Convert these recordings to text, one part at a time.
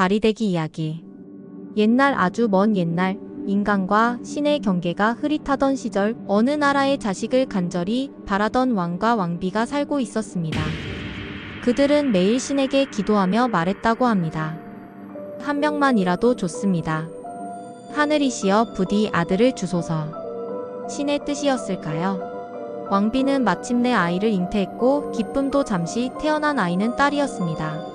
바리대기 이야기. 옛날 아주 먼 옛날, 인간과 신의 경계가 흐릿하던 시절 어느 나라의 자식을 간절히 바라던 왕과 왕비가 살고 있었습니다. 그들은 매일 신에게 기도하며 말했다고 합니다. 한 명만이라도 좋습니다. 하늘이시여 부디 아들을 주소서. 신의 뜻이었을까요? 왕비는 마침내 아이를 잉태했고 기쁨도 잠시 태어난 아이는 딸이었습니다.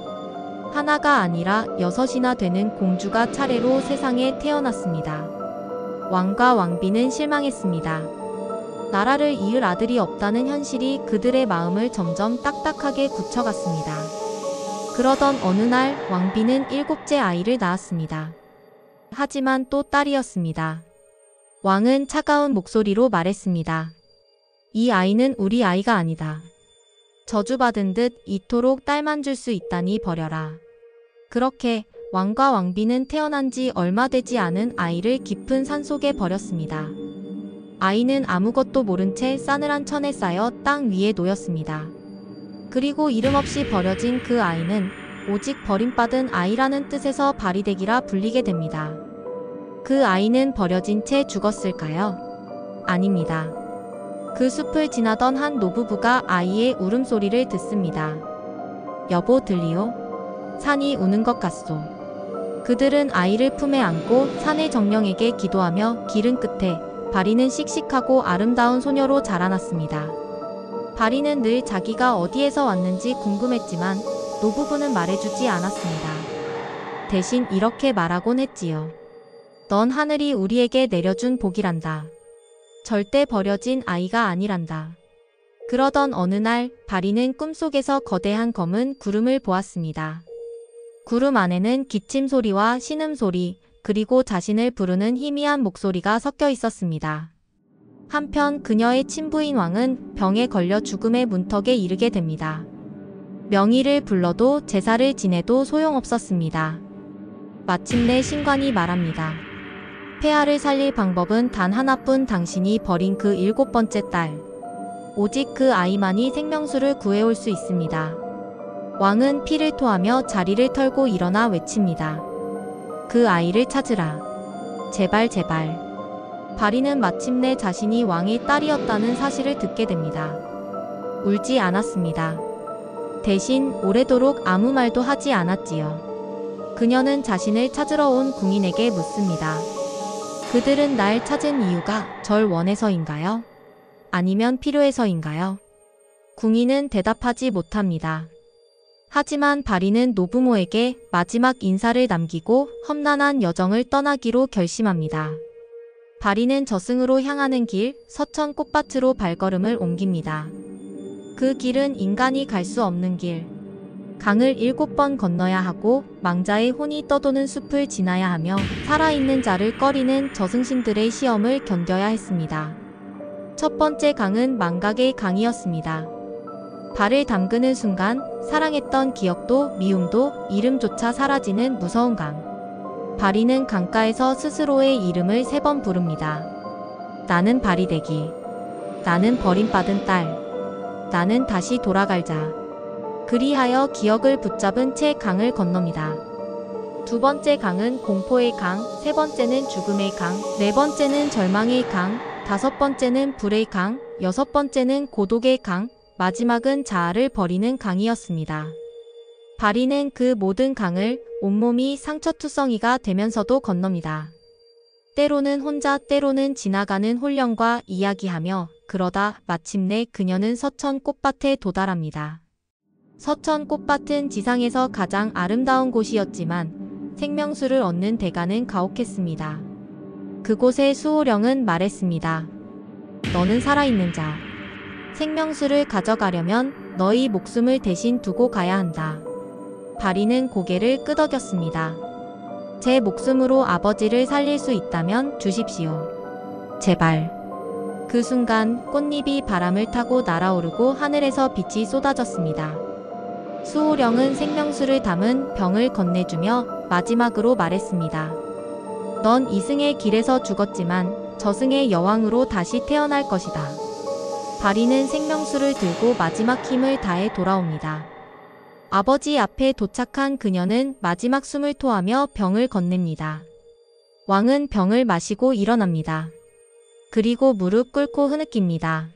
하나가 아니라 6이나 되는 공주가 차례로 세상에 태어났습니다. 왕과 왕비는 실망했습니다. 나라를 이을 아들이 없다는 현실이 그들의 마음을 점점 딱딱하게 굳혀갔습니다. 그러던 어느 날 왕비는 7째 아이를 낳았습니다. 하지만 또 딸이었습니다. 왕은 차가운 목소리로 말했습니다. 이 아이는 우리 아이가 아니다. 저주받은 듯 이토록 딸만 줄 수 있다니 버려라. 그렇게 왕과 왕비는 태어난 지 얼마 되지 않은 아이를 깊은 산속에 버렸습니다. 아이는 아무것도 모른 채 싸늘한 천에 쌓여 땅 위에 놓였습니다. 그리고 이름 없이 버려진 그 아이는 오직 버림받은 아이라는 뜻에서 바리대기라 불리게 됩니다. 그 아이는 버려진 채 죽었을까요? 아닙니다. 그 숲을 지나던 한 노부부가 아이의 울음소리를 듣습니다. 여보 들리오? 산이 우는 것 같소. 그들은 아이를 품에 안고 산의 정령에게 기도하며 길은 끝에 바리는 씩씩하고 아름다운 소녀로 자라났습니다. 바리는 늘 자기가 어디에서 왔는지 궁금했지만 노부부는 말해주지 않았습니다. 대신 이렇게 말하곤 했지요. 넌 하늘이 우리에게 내려준 복이란다. 절대 버려진 아이가 아니란다. 그러던 어느 날 바리는 꿈속에서 거대한 검은 구름을 보았습니다. 구름 안에는 기침 소리와 신음소리, 그리고 자신을 부르는 희미한 목소리가 섞여 있었습니다. 한편 그녀의 친부인 왕은 병에 걸려 죽음의 문턱에 이르게 됩니다. 명의를 불러도 제사를 지내도 소용없었습니다. 마침내 신관이 말합니다. 폐하를 살릴 방법은 단 하나뿐 당신이 버린 그 7번째 딸. 오직 그 아이만이 생명수를 구해올 수 있습니다. 왕은 피를 토하며 자리를 털고 일어나 외칩니다. 그 아이를 찾으라. 제발 제발. 바리는 마침내 자신이 왕의 딸이었다는 사실을 듣게 됩니다. 울지 않았습니다. 대신 오래도록 아무 말도 하지 않았지요. 그녀는 자신을 찾으러 온 궁인에게 묻습니다. 그들은 날 찾은 이유가 절 원해서인가요? 아니면 필요해서인가요? 궁인은 대답하지 못합니다. 하지만 바리는 노부모에게 마지막 인사를 남기고 험난한 여정을 떠나기로 결심합니다. 바리는 저승으로 향하는 길, 서천 꽃밭으로 발걸음을 옮깁니다. 그 길은 인간이 갈 수 없는 길. 강을 7번 건너야 하고 망자의 혼이 떠도는 숲을 지나야 하며 살아있는 자를 꺼리는 저승신들의 시험을 견뎌야 했습니다. 첫 번째 강은 망각의 강이었습니다. 발을 담그는 순간 사랑했던 기억도 미움도 이름조차 사라지는 무서운 강. 바리는 강가에서 스스로의 이름을 3번 부릅니다. 나는 바리대기. 나는 버림받은 딸. 나는 다시 돌아갈 자. 그리하여 기억을 붙잡은 채 강을 건넙니다. 두 번째 강은 공포의 강, 세 번째는 죽음의 강, 네 번째는 절망의 강, 다섯 번째는 불의 강, 여섯 번째는 고독의 강, 마지막은 자아를 버리는 강이었습니다. 바리는 그 모든 강을 온몸이 상처투성이가 되면서도 건넙니다. 때로는 혼자 때로는 지나가는 홀령과 이야기하며 그러다 마침내 그녀는 서천 꽃밭에 도달합니다. 서천 꽃밭은 지상에서 가장 아름다운 곳이었지만 생명수를 얻는 대가는 가혹했습니다. 그곳의 수호령은 말했습니다. 너는 살아있는 자. 생명수를 가져가려면 너희 목숨을 대신 두고 가야 한다. 바리는 고개를 끄덕였습니다. 제 목숨으로 아버지를 살릴 수 있다면 주십시오. 제발. 그 순간 꽃잎이 바람을 타고 날아오르고 하늘에서 빛이 쏟아졌습니다. 수호령은 생명수를 담은 병을 건네주며 마지막으로 말했습니다. 넌 이승의 길에서 죽었지만 저승의 여왕으로 다시 태어날 것이다. 바리는 생명수를 들고 마지막 힘을 다해 돌아옵니다. 아버지 앞에 도착한 그녀는 마지막 숨을 토하며 병을 건넵니다. 왕은 병을 마시고 일어납니다. 그리고 무릎 꿇고 흐느낍니다.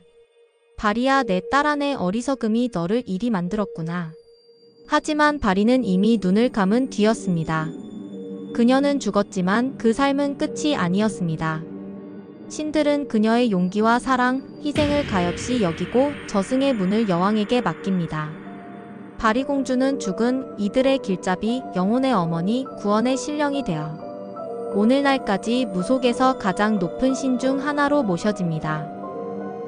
바리야, 내 딸 안에 어리석음이 너를 이리 만들었구나. 하지만 바리는 이미 눈을 감은 뒤였습니다. 그녀는 죽었지만 그 삶은 끝이 아니었습니다. 신들은 그녀의 용기와 사랑, 희생을 가엾이 여기고 저승의 문을 여왕에게 맡깁니다. 바리 공주는 죽은 이들의 길잡이, 영혼의 어머니, 구원의 신령이 되어 오늘날까지 무속에서 가장 높은 신 중 하나로 모셔집니다.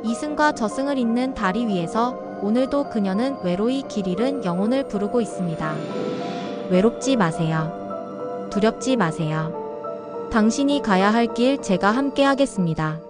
이승과 저승을 잇는 다리 위에서 오늘도 그녀는 외로이 길 잃은 영혼을 부르고 있습니다. 외롭지 마세요. 두렵지 마세요. 당신이 가야 할 길 제가 함께 하겠습니다.